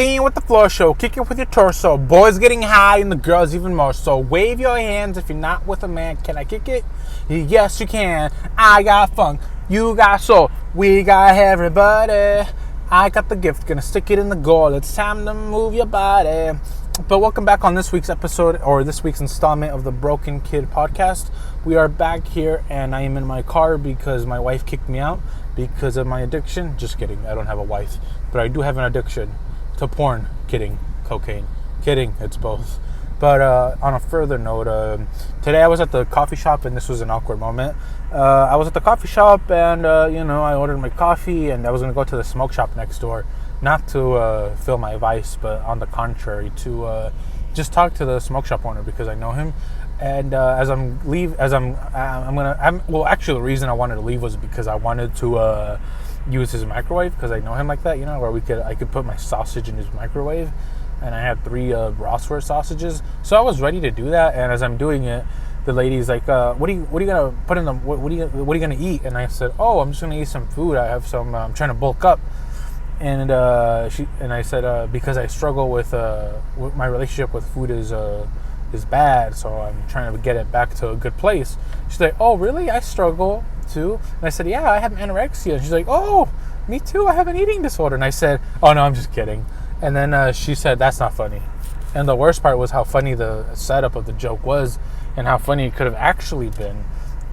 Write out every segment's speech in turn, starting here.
Lean with the Floor Show. Kick it with your torso. Boys getting high and the girls even more. So wave your hands if you're not with a man. Can I kick it? Yes, you can. I got funk. You got soul. We got everybody. I got the gift. Gonna stick it in the goal. It's time to move your body. But welcome back on this week's episode, or this week's installment of the Broken Kid podcast. We are back here, and I am in my car because my wife kicked me out because of my addiction. Just kidding. I don't have a wife. But I do have an addiction to porn. Kidding. Cocaine. Kidding. It's both. But on a further note, today I was at the coffee shop, and this was an awkward moment. I was at the coffee shop, and, I ordered my coffee, and I was going to go to the smoke shop next door. Not to fill my vice, but on the contrary, to just talk to the smoke shop owner because I know him. And the reason I wanted to leave was because I wanted to use his microwave because I know him like that, where I could put my sausage in his microwave, and I had 3 Rossworth sausages, so I was ready to do that. And as I'm doing it, the lady's like, "What are you gonna put in the? What are you gonna eat?" And I said, "Oh, I'm just gonna eat some food. I have some. I'm trying to bulk up." And I said because I struggle with my relationship with food is bad, so I'm trying to get it back to a good place. She's like, "Oh, really? I struggle too." And I said, "Yeah, I have anorexia." And she's like, "Oh, me too. I have an eating disorder." And I said, "Oh no, I'm just kidding." And then she said, "That's not funny." And the worst part was how funny the setup of the joke was, and how funny it could have actually been.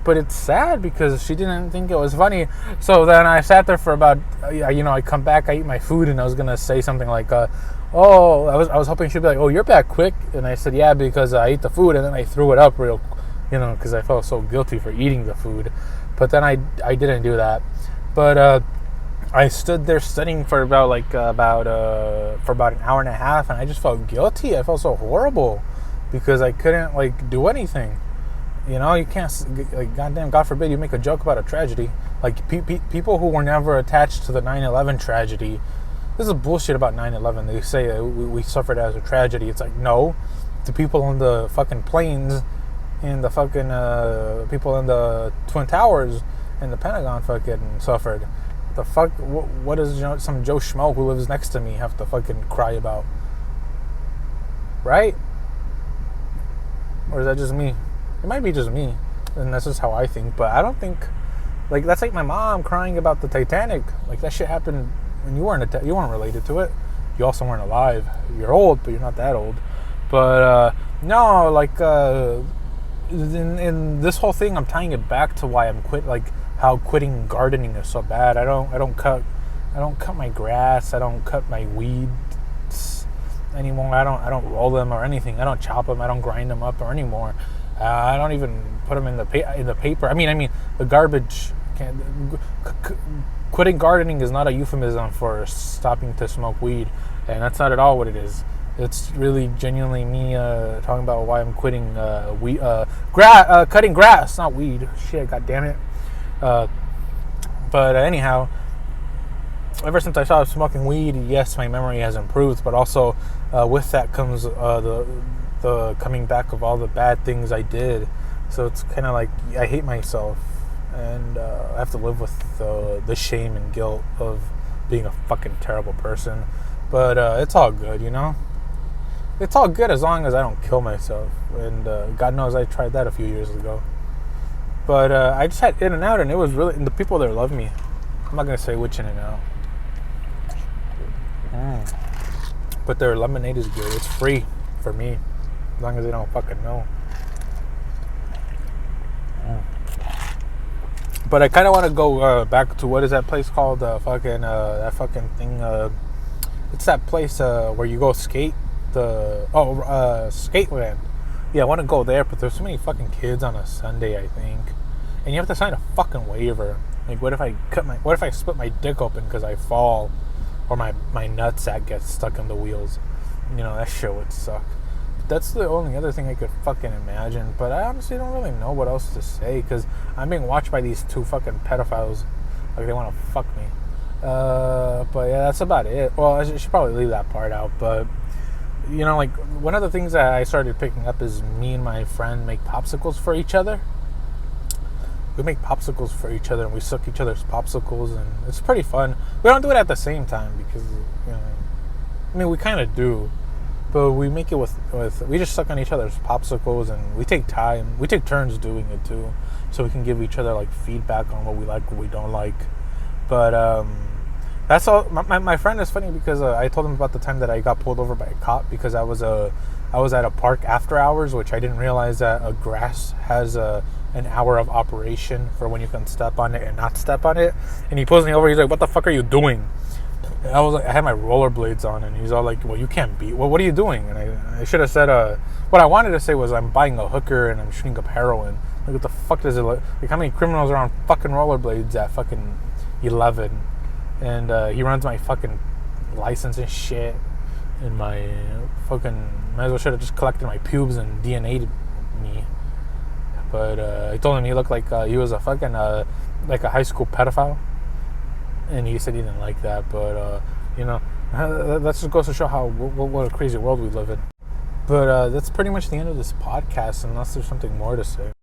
But it's sad because she didn't think it was funny. So then I sat there for about, I come back, I eat my food, and I was going to say something like, I was hoping she'd be like, "Oh, you're back quick." And I said, "Yeah, because I ate the food," and then I threw it up because I felt so guilty for eating the food. But then I didn't do that. But I stood there studying for about an hour and a half, and I just felt guilty. I felt so horrible because I couldn't do anything. You can't, goddamn, God forbid you make a joke about a tragedy. People who were never attached to the 9/11 tragedy. This is bullshit about 9/11. They say we suffered as a tragedy. It's like, no. The people on the fucking planes and the fucking people in the Twin Towers and the Pentagon fucking suffered. The fuck? What does some Joe Schmo who lives next to me have to fucking cry about? Right? Or is that just me? It might be just me, and that's just how I think, but I don't think, that's like my mom crying about the Titanic. That shit happened when you weren't related to it. You also weren't alive. You're old, but you're not that old. But, no, in this whole thing, I'm tying it back to why I'm how quitting gardening is so bad. I don't cut my grass. I don't cut my weeds anymore. I don't roll them or anything. I don't chop them. I don't grind them up or anymore. I don't even put them in the paper. I mean, the garbage. Quitting gardening is not a euphemism for stopping to smoke weed, and that's not at all what it is. It's really genuinely me talking about why I'm quitting cutting grass, not weed. Shit, god damn it. But anyhow, ever since I stopped smoking weed, yes, my memory has improved, but also with that comes the coming back of all the bad things I did. So it's kind of like I hate myself, and I have to live with the shame and guilt of being a fucking terrible person. But it's all good, It's all good as long as I don't kill myself. And God knows I tried that a few years ago. But I just had In-N-Out, and it was really... And the people there love me. I'm not going to say which In-N-Out. But their lemonade is good. It's free for me. As long as they don't fucking know. But I kind of want to go back to, what is that place called? That fucking thing. It's that place where you go skate. Skateland. Yeah, I want to go there, but there's so many fucking kids on a Sunday, I think. And you have to sign a fucking waiver. What if I split my dick open because I fall, or my nutsack gets stuck in the wheels? That shit would suck. That's the only other thing I could fucking imagine. But I honestly don't really know what else to say, because I'm being watched by these 2 fucking pedophiles. They want to fuck me. But yeah, that's about it. Well, I should probably leave that part out. But, one of the things that I started picking up is me and my friend make popsicles for each other. We make popsicles for each other, and we suck each other's popsicles, and it's pretty fun. We don't do it at the same time because, I mean, we kind of do, but we make it with we just suck on each other's popsicles, and we take time. We take turns doing it too, so we can give each other like feedback on what we like, what we don't like. But that's all. My friend is funny because I told him about the time that I got pulled over by a cop because I was at a park after hours, which I didn't realize that a grass has an hour of operation for when you can step on it and not step on it. And he pulls me over. He's like, "What the fuck are you doing?" And I was like, I had my rollerblades on, and he's all like, "Well, you can't beat. Well, what are you doing?" And I should have said, what I wanted to say was, "I'm buying a hooker and I'm shooting up heroin." Like, what the fuck does it look like? How many criminals are on fucking rollerblades at fucking 11? And he runs my fucking license and shit, and my fucking might as well should have just collected my pubes and DNA'd me. But I told him he looked like he was a fucking like a high school pedophile. And he said he didn't like that, but that just goes to show how what a crazy world we live in. But that's pretty much the end of this podcast, unless there's something more to say.